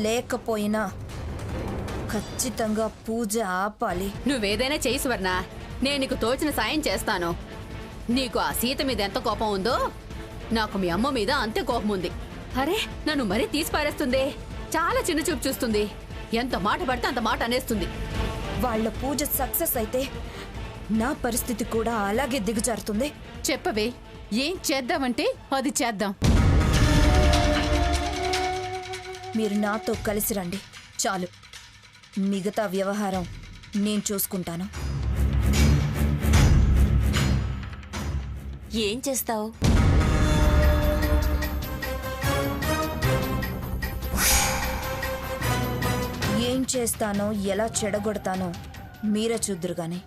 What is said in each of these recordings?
లేకపోయినా ఖచ్చితంగా పూజ ఆపాలి. నువ్వేదైనా చేయి స్వర్ణ, నేను నీకు తోచిన సాయం చేస్తాను. నీకు ఆ సీత మీద ఎంత కోపం ఉందో నాకు మీ అమ్మ మీద అంతే కోపం ఉంది. అరే, నన్ను మరీ తీసి పారేస్తుంది. చాలా చిన్న చూపు చూస్తుంది. ఎంత మాట పడితే అంత మాట అనేస్తుంది. వాళ్ళ పూజ సక్సెస్ అయితే నా పరిస్థితి కూడా అలాగే దిగజారుతుంది. చెప్పవే, ఏం చేద్దామంటే అది చేద్దాం. మీరు నాతో కలిసి రండి చాలు. మిగతా వ్యవహారం నేను చూసుకుంటాను. ఏం చేస్తావు? ఏం చేస్తానో ఎలా చెడగొడతానో మీరే చూద్దురు గాని.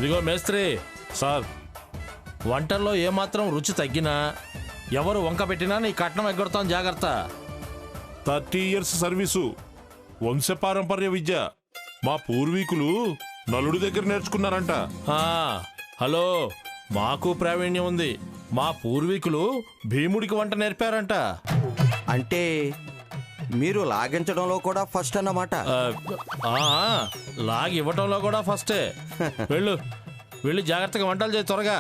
ఇదిగో మేస్త్రి సార్, వంటల్లో ఏమాత్రం రుచి తగ్గినా ఎవరు వంక పెట్టినా నీ కట్నం ఎగ్గొడతాం, జాగ్రత్త. 30 years సర్వీసు, వంశపారంపర్య విద్య. మా పూర్వీకులు నలుడి దగ్గర నేర్చుకున్నారంట. హలో, మాకు ప్రావీణ్యం ఉంది. మా పూర్వీకులు భీముడికి వంట నేర్పారంట. అంటే మీరు లాగించడంలో కూడా ఫస్ట్ అన్నమాట. లాగి ఇవ్వటంలో కూడా ఫస్టే. వెళ్ళి జాగ్రత్తగా వంటలు చేయి త్వరగా.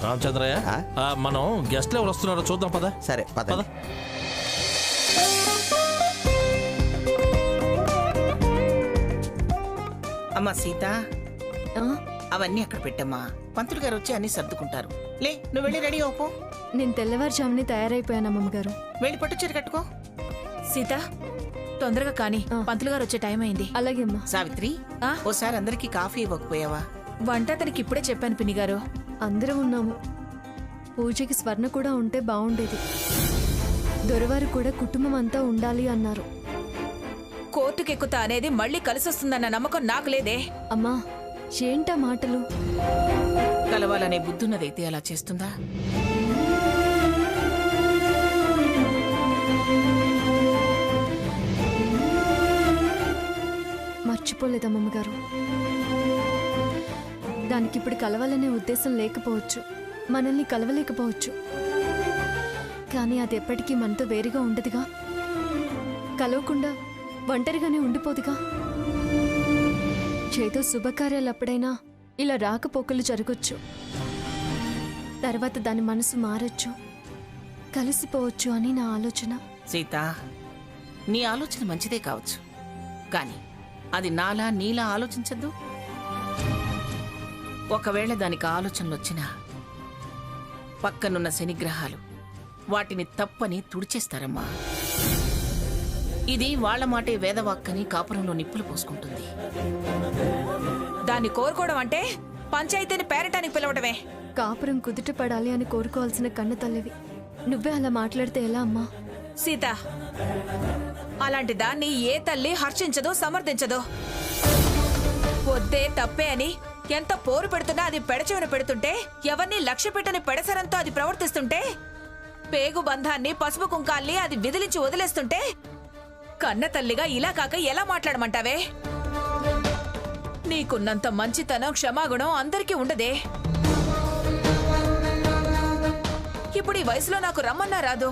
రామచంద్రయ్య, మనం గెస్ట్లు ఎవరు వస్తున్నారో చూద్దాం పద. సరే పద. అమ్మా సీత, అవన్నీ అక్కడ పెట్టమ్మా. పంతులు గారు వచ్చి అన్ని సర్దుకుంటారు. లే, నువ్వు వెళ్ళి రెడీ అవుపో. నేను తెల్లవారుజామునే తయారైపోయాను అమ్మగారు. వెళ్ళి పట్టు చీర కట్టుకో. సీత, తొందరగా కానీ పంతులు గారు వచ్చే టైం అయింది. అలాగే అమ్మా. సావిత్రి, ఓసారి అందరికి కాఫీ ఇవ్వకపోయావా? వంట అతనికి ఇప్పుడే చెప్పాను పిన్ని గారు. అందరం ఉన్నాము. పూజకి స్వర్ణ కూడా ఉంటే బాగుండేది. దొరవారు కూడా కుటుంబం అంతా ఉండాలి అన్నారు. కోర్టుకెక్కుతా అనేది మళ్ళీ కలిసొస్తుందన్న నమ్మకం నాకు లేదే. అమ్మా, ఏంటా మాటలు? కలవాలనే బుద్ధున్నదైతే అలా చేస్తుందా? మర్చిపోలేదమ్మగారు. దానికిప్పుడు కలవాలనే ఉద్దేశం లేకపోవచ్చు, మనల్ని కలవలేకపోవచ్చు. కానీ అది ఎప్పటికీ మనతో వేరుగా ఉండదుగా, కలవకుండా ఒంటరిగానే ఉండిపోదుగా. చేతో శుభకార్యాలప్పుడైనా ఇలా రాకపోకలు జరగచ్చు. తర్వాత దాని మనసు మారచ్చు, కలిసిపోవచ్చు అని నా ఆలోచన. సీత, నీ ఆలోచన మంచిదే కావచ్చు, కానీ అది నాలా నీలా ఆలోచించద్దు. ఒకవేళ దానికి ఆలోచనలు వచ్చినా పక్కనున్న శనిగ్రహాలు వాటిని తప్పని తుడిచేస్తారమ్మా. ఇది వాళ్ల మాటే వేదవాక్కని కాపురంలో నిప్పులు పోసుకుంటుంది. దాన్ని కోరుకోవడం అంటే పంచాయతీని పేరటానికి పిలవడమే. కాపురం కుదుట పడాలి అని కోరుకోవాల్సిన కన్న తల్లివి నువ్వే అలా మాట్లాడితే ఎలా అమ్మా? సీత, అలాంటి దాన్ని ఏ తల్లి హర్షించదు, సమర్థించదు. వద్దే తప్పే అని ఎంత పోరు పెడుతున్నా అది పెడచెవిన పెడుతుంటే, ఎవరిని లక్ష్య పెట్టని పెడసరంతో అది ప్రవర్తిస్తుంటే పేగు బంధాన్ని పసుపు కుంకాల్ని అది విదిలించి వదిలేస్తుంటే కన్న తల్లిగా ఇలా కాక ఎలా మాట్లాడమంటావే? నీకున్నంత మంచితనం క్షమాగుణం అందరికీ ఉండదే. ఇప్పుడు ఈ వయసులో నాకు రమ్మన్నా రాదు.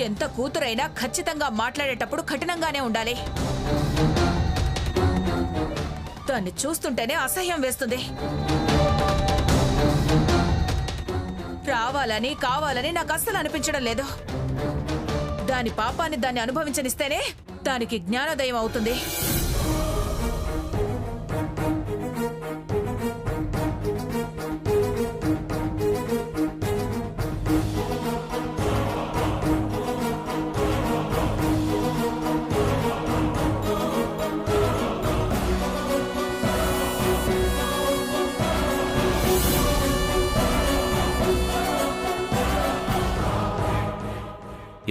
ఎంత కూతురైనా ఖచ్చితంగా మాట్లాడేటప్పుడు కఠినంగానే ఉండాలి. దాన్ని చూస్తుంటేనే అసహ్యం వేస్తుంది. రావాలని కావాలని నాకు అస్సలు అనిపించడం లేదు. దాని పాపాన్ని దాన్ని అనుభవించనిస్తేనే దానికి జ్ఞానోదయం అవుతుంది.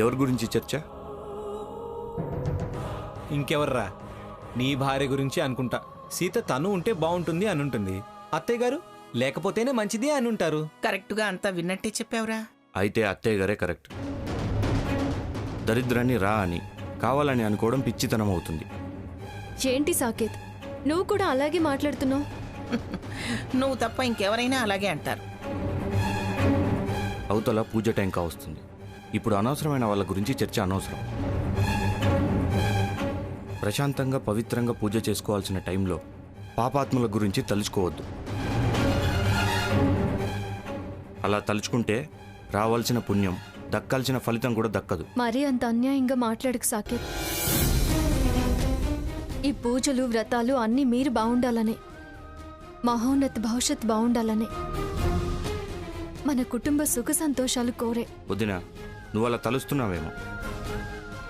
ఎవరి గురించి చర్చ? ఇంకెవర్రా, నీ భార్య గురించి అనుకుంటా. సీత తను ఉంటే బాగుంటుంది అని ఉంటుంది. అత్తయ్య గారు లేకపోతేనే మంచిది అని ఉంటారు. కరెక్ట్గా అంతా విన్నట్టే చెప్పావురా. అయితే అత్తయ్య గారే కరెక్ట్. దరిద్రాన్ని రా అని కావాలని అనుకోవడం పిచ్చితనం అవుతుంది. ఏంటి సాకేత్, నువ్వు కూడా అలాగే మాట్లాడుతున్నావు? నువ్వు తప్ప ఇంకెవరైనా అలాగే అంటారు. అవతల పూజ టైం కావస్తుంది. ఇప్పుడు అనవసరమైన వాళ్ళ గురించి చర్చ అనవసరం. ప్రశాంతంగా పవిత్రంగా పూజ చేసుకోవాల్సిన టైంలో పాపాత్ముల గురించి తలుచుకోవద్దు. అలా తలుచుకుంటే రావాల్సిన పుణ్యం, దక్కాల్సిన ఫలితం కూడా దక్కదు. మరీ అంత అన్యాయంగా మాట్లాడకు సాకేత్. ఈ పూజలు వ్రతాలు అన్నీ మీరు బాగుండాలనే, మహోన్నత భవిష్యత్ బాగుండాలనే, మన కుటుంబ సుఖ సంతోషాలు కోరే. వదినా, నువ్వు అలా తలుస్తున్నావేమో.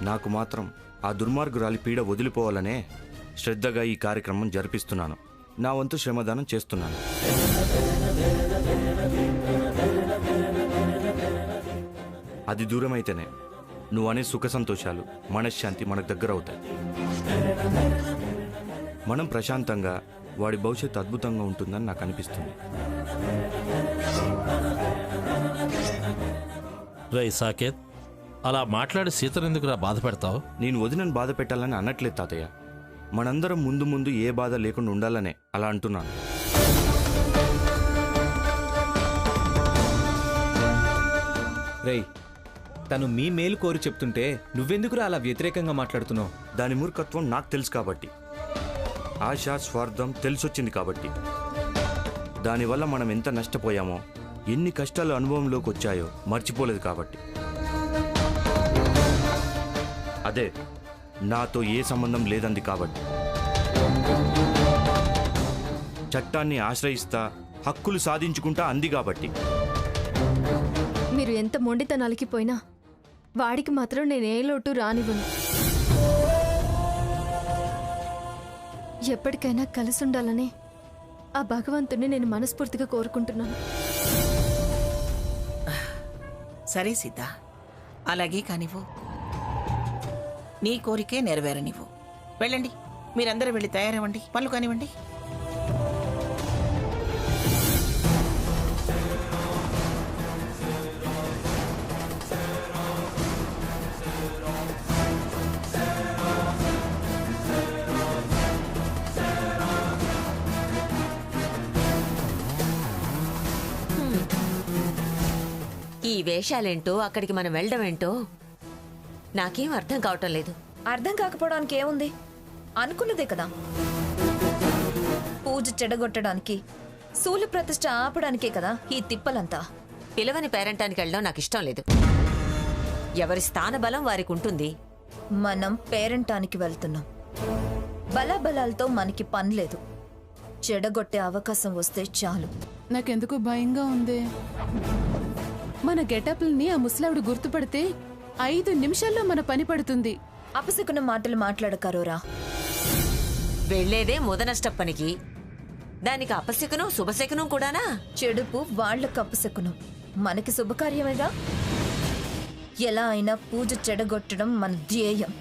నాకు మాత్రం ఆ దుర్మార్గురాలి పీడ వదిలిపోవాలనే శ్రద్ధగా ఈ కార్యక్రమం జరిపిస్తున్నాను. నా వంతు శ్రమదానం చేస్తున్నాను. అది దూరమైతేనే నువ్వు అనే సుఖ సంతోషాలు, మనశ్శాంతి మనకు దగ్గర అవుతాయి. మనం ప్రశాంతంగా వాడి భవిష్యత్తు అద్భుతంగా ఉంటుందని నాకు అనిపిస్తుంది. రే సాకేత్, అలా మాట్లాడి సీతనెందుకురా బాధ పెడతావు? నేను వదినను బాధ పెట్టాలని అనట్లేదు తాతయ్య. మనందరం ముందు ముందు ఏ బాధ లేకుండా ఉండాలనే అలా అంటున్నాను. రేయ్, తను మీ మేలు కోరి చెప్తుంటే నువ్వెందుకురా అలా వ్యతిరేకంగా మాట్లాడుతున్నావు? దాని మూర్ఖత్వం నాకు తెలుసు కాబట్టి, ఆశ స్వార్థం తెలిసొచ్చింది కాబట్టి, దానివల్ల మనం ఎంత నష్టపోయామో, ఎన్ని కష్టాలు అనుభవంలోకి వచ్చాయో మర్చిపోలేదు కాబట్టి. అదే నాతో ఏ సంబంధం లేదంది కాబట్టి. చట్టాన్ని ఆశ్రయిస్తా, హక్కులు సాధించుకుంటా అంది కాబట్టి. మీరు ఎంత మొండితనాలకి పోయినా వాడికి మాత్రం నేనే లోటు రానివ్వను. ఎప్పటికైనా కలిసి ఉండాలని ఆ భగవంతుడిని నేను మనస్ఫూర్తిగా కోరుకుంటున్నాను. సరే సీత, అలాగే కానివ్వు. నీ కోరికే నెరవేరనివ్వు. వెళ్ళండి, మీరందరూ వెళ్ళి తయారవ్వండి, పనులు కానివ్వండి. ఈ వేషాలేంటో, అక్కడికి మనం వెళ్ళడం ఏంటో నాకేం అర్థం కావటం లేదు. అర్థం కాకపోవడానికి ఏముంది? అనుకున్నదే కదా. పూజ చెడగొట్టడానికి, శూల ప్రతిష్ఠ ఆపడానికే కదా ఈ తిప్పలంతా. పిలవని పేరంటానికి వెళ్ళడం నాకు ఇష్టం లేదు. ఎవరి స్థానబలం వారికి ఉంటుంది. మనం పేరంటానికి వెళ్తున్నాం. బలాబలాలతో మనకి పని లేదు. చెడగొట్టే అవకాశం వస్తే చాలు. నాకెందుకు భయంగా ఉంది. మన గెటప్లని ఆ ముసలావిడ గుర్తుపడితే 5 నిమిషాల్లో మన పని పడుతుంది. అపశకున మాటలు మాట్లాడకరోరా. వెళ్లేదే ముదనష్ట పనికి, దానికి అపశకునం శుభశకునం కూడానా? చెడుపు వాళ్లకు అపశకునం, మనకి శుభకార్యమేగా. ఎలా అయినా పూజ చెడగొట్టడం మన ధ్యేయం.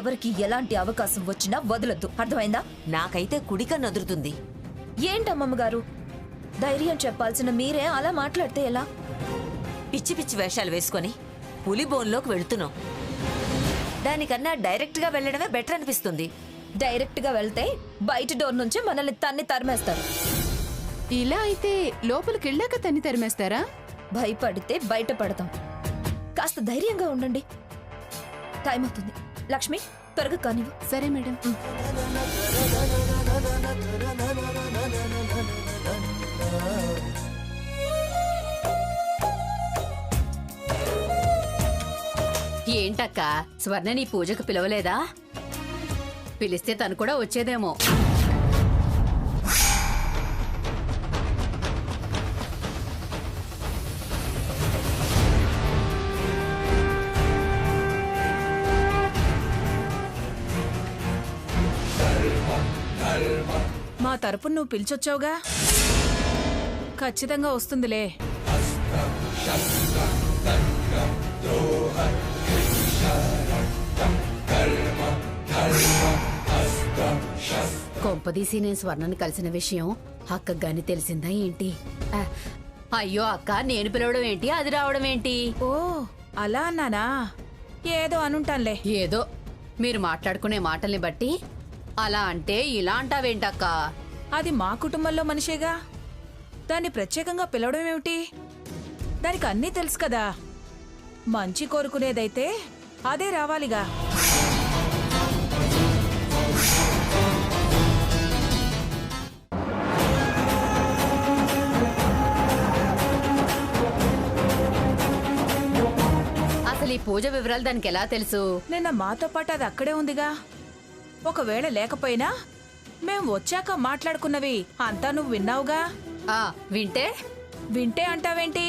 ఎవరికి ఎలాంటి అవకాశం వచ్చినా వదలొద్దు, అర్థమైందా? నాకైతే కుడిక నదురుతుంది. ఏంటమ్మమ్మ గారు, ధైర్యం చెప్పాల్సిన మీరే అలా మాట్లాడితే ఎలా? పిచ్చి పిచ్చి వేషాలు వేసుకొని పులి బోన్లోకి వెళుతున్నాం. దానికన్నా డైరెక్ట్ గా వెళ్ళడమే బెటర్ అనిపిస్తుంది. డైరెక్ట్ గా వెళ్తే బయట డోర్ నుంచి మనల్ని తరిమేస్తారు. ఇలా అయితే లోపలికి వెళ్ళాక తన్ని తరిమేస్తారా? భయపడితే బయట పడతాం. కాస్త ధైర్యంగా ఉండండి. టైం అవుతుంది. లక్ష్మి, త్వరగా కానివ్వు. సరే మేడం. ఏంటక్క, స్వర్ణ నీ పూజకు పిలవలేదా? పిలిస్తే తను కూడా వచ్చేదేమో. మా తరపున నువ్వు పిలిచొచ్చావుగా, ఖచ్చితంగా వస్తుందిలే. కొంపదీసి నేను స్వర్ణని కలిసిన విషయం అక్కకు గాని తెలిసిందా ఏంటి? అయ్యో అక్క, నేను పిలవడం ఏంటి, అది రావడం ఏంటి? ఓ అలా అన్నానా? ఏదో అనుంటానులే. ఏదో మీరు మాట్లాడుకునే మాటల్ని బట్టి అలా అంటే ఇలా అంటావేంటక్క? అది మా కుటుంబంలో మనిషేగా, దాన్ని ప్రత్యేకంగా పిలవడం ఏమిటి? దానికి అన్నీ తెలుసు కదా. మంచి కోరుకునేదైతే అదే రావాలిగా. అసలు ఈ పూజ వివరాలు దానికి ఎలా తెలుసు? నిన్న మాతో పాటు అది అక్కడే ఉందిగా. ఒకవేళ లేకపోయినా మేం వచ్చాక మాట్లాడుకున్నవి అంతా నువ్వు విన్నావుగా. వింటే అంటావేంటి?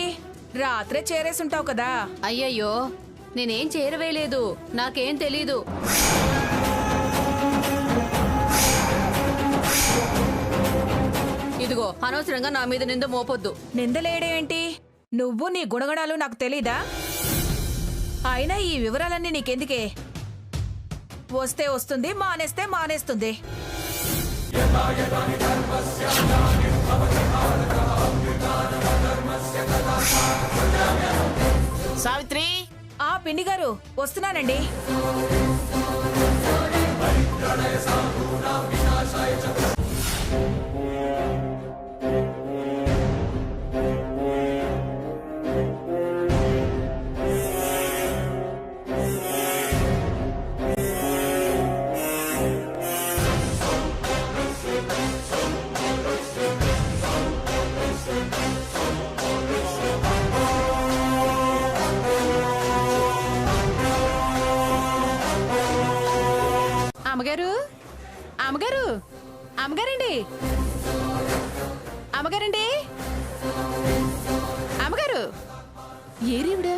రాత్రే చేరేసుంటావు కదా. అయ్యయ్యో, నేనేం చేరవేయలేదు, నాకేం తెలీదు. ఇదిగో, అనవసరంగా నా మీద నింద మోపొద్దు. నిందలేడేంటి? నువ్వు నీ గుణగణాలు నాకు తెలీదా? అయినా ఈ వివరాలన్నీ నీకెందుకే? వస్తే వస్తుంది, మానేస్తే మానేస్తుంది. సావిత్రి. ఆ పిండి గారు వస్తున్నానండి. అమ్మగారు, అమ్మగారు, అమ్మగారండి, అమ్మగారండి, అమ్మగారు. ఏరీవిడ?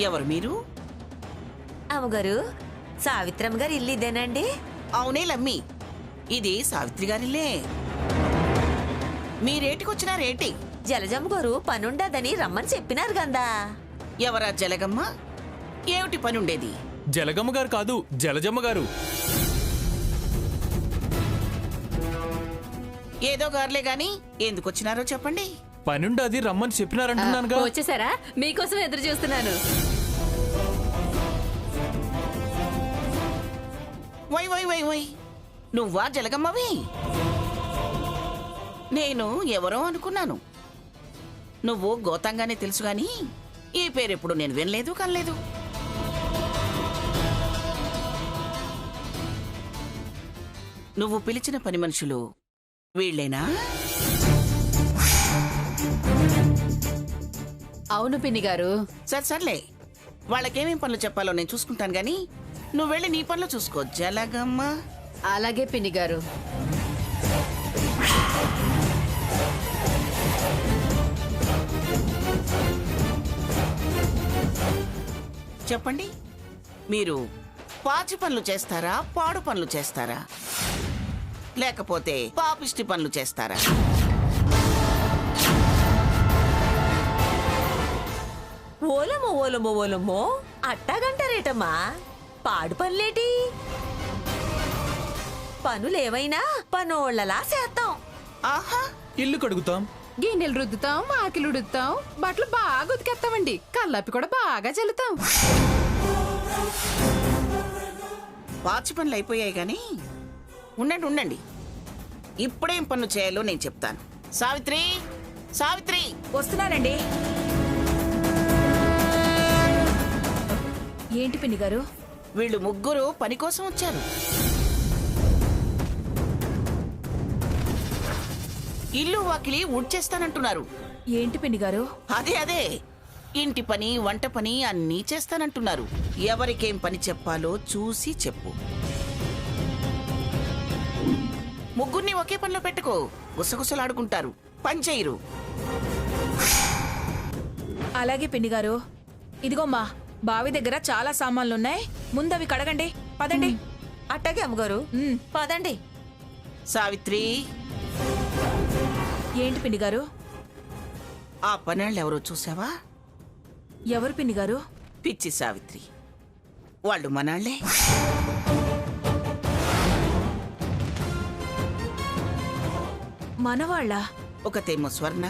ఎవరు మీరు? అమ్మగారు, సావిత్రమ్మ గారి ఇల్లు ఇదేనండి? అవునే లమ్మి, ఇది సావిత్రి గారిల్లే. మీరేటికొచ్చినా రేటి? జలజమ్మ గారు పనుండదని రమ్మని చెప్పినారు గందా. ఎవరా జలగమ్మ? ఏమిటి పనుండేది? జలగమ్మ గారు కాదు, జలజమ్మ గారు. ఏదో గారులే గాని ఎందుకొచ్చినారో చెప్పండి. పనుండది రమ్మని చెప్పినారంటున్నానుగా. వచ్చేసారా? మీకోసం ఎదురు చూస్తున్నాను. వై వై వై వై, నువ్వా జలగమ్మవి? నేను ఎవరో అనుకున్నాను. నువ్వు గోతంగానే తెలుసు గాని ఈ పేరెప్పుడు నేను వినలేదు కనలేదు. నువ్వు పిలిచిన పని మనుషులు వీళ్ళేనా? అవును పిన్ని గారు. సర్లే, వాళ్ళకేమేం పనులు చెప్పాలో నేను చూసుకుంటాను గాని నువ్వు వెళ్ళి నీ పనులు చూసుకో జలగమ్మ. అలాగే పిన్ని గారు. చెప్పండి, మీరు పాచి పనులు చేస్తారా, పాడు పనులు చేస్తారా, లేకపోతే పాపిష్టి పనులు చేస్తారా? ఓలమో ఓలమో ఓలమో అట్టాగంటారేటమ్మా? పాడు పనులేటి? పనులేవైనా పనోళ్ళలా చేస్తాం. ఆహా, ఇల్లు కడుగుతాం, గిన్నెలు రుద్దుతాం, ఆకిలు ఉడుతాం, బట్టలు బాగా ఉతికేస్తామండి, కల్లాపి కూడా బాగా చల్లుతాం. పాచి పనులు అయిపోయాయి గాని ఉండండి ఉండండి, ఇప్పుడేం పనులు చేయాలో నేను చెప్తాను. సావిత్రి, సావిత్రి! వస్తున్నానండి. ఏంటి పిన్ని గారు? వీళ్ళు ముగ్గురు పని కోసం వచ్చారు. ఇల్లు వాకిలి ఊడ్చేస్తానంటున్నారు. ఏంటి పిన్ని గారు? అదే ఇంటి పని, వంట పని అన్నీ చేస్తానంటున్నారు. ఎవరికేం పని చెప్పాలో చూసి చెప్పు. ముగ్గురిని ఒకే పనిలో పెట్టుకో, గుసగుసలాడుకుంటారు, పని చేయరు. అలాగే పిన్ని గారు. ఇదిగోమ్మా, బావి దగ్గర చాలా సామాన్లున్నాయి, ముందవి కడగండి. పదండి. అట్టాగే అమ్మగారు, పదండి. సావిత్రి! ఏంటి పిన్ని గారు? ఆ పనేళ్ళు ఎవరో చూసావా? ఎవరు పిన్ని గారు? పిచ్చి సావిత్రి, వాళ్ళు మనాళ్లే. మనవాళ్ళ? ఒకతేమో స్వర్ణ,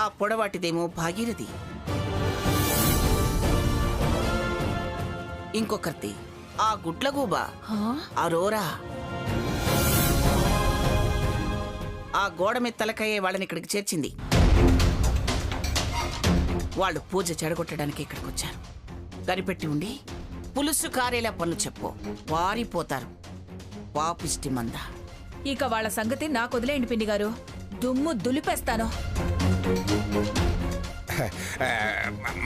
ఆ పొడవాటిదేమో భాగీరథి, ఇంకొకరిది ఆ గుడ్లగూబ అరోరా. ఆ గోడ మీద తలకయ్యే వాళ్ళని ఇక్కడికి చేర్చింది. వాళ్ళు పూజ చెడగొట్టడానికి ఇక్కడికి వచ్చారు. కనిపెట్టి ఉండి పులుసు కారేలా పనులు చెప్పు, వారిపోతారు. పాపిష్టి మంద. ఇక వాళ్ళ సంగతి నాకు వదిలేయండి పిన్ని గారు, దుమ్ము దులిపేస్తాను.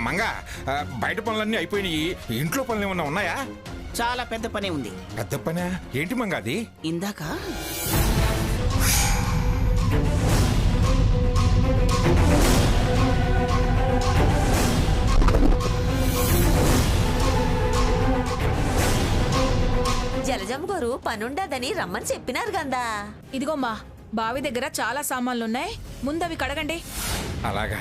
మంగ, బయట పనులన్నీ అయిపోయినాయి, ఇంట్లో పనులు ఏమన్నా ఉన్నాయా? చాలా పెద్ద పనే ఉంది. పెద్ద పనే ఏంటి మంగ అది? ఇందాక జలజమ్మ గారు పనుండదని రమ్మని చెప్పినారు గందా. ఇదిగోమ్మా, బావి దగ్గర చాలా సామాన్లున్నాయి, ముందవి కడగండి. అలాగా,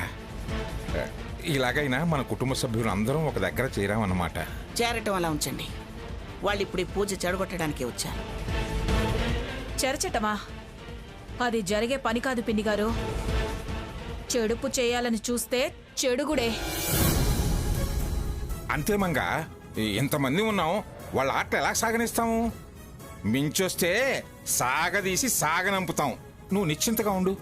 ఇలాగైనా మన కుటుంబ సభ్యులు అందరం ఒక దగ్గర చేరామన్నమాట. చేరటం అలా ఉంచండి. వాళ్ళు ఇప్పుడు ఈ పూజ చెడగొట్టడానికి వచ్చారు. చెరచటమా? అది జరిగే పని కాదు పిన్ని గారు. చెడుపు చేయాలని చూస్తే చెడుగుడే. అంతే మంగ, ఇంతమంది ఉన్నాం, వాళ్ళ ఆటలు ఎలా సాగనిస్తాము? మించొస్తే సాగదీసి సాగనంపుతాం. నువ్వు నిశ్చింతగా ఉండు.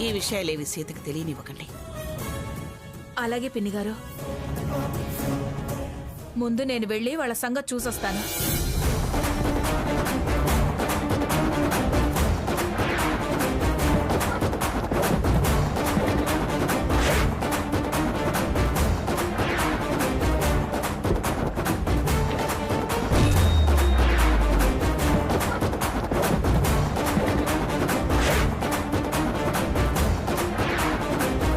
ఈ విషయాలేవి సీతకు తెలియనివ్వకండి. అలాగే పిన్ని గారు. ముందు నేను వెళ్ళి వాళ్ళ సంగతి చూసొస్తాను.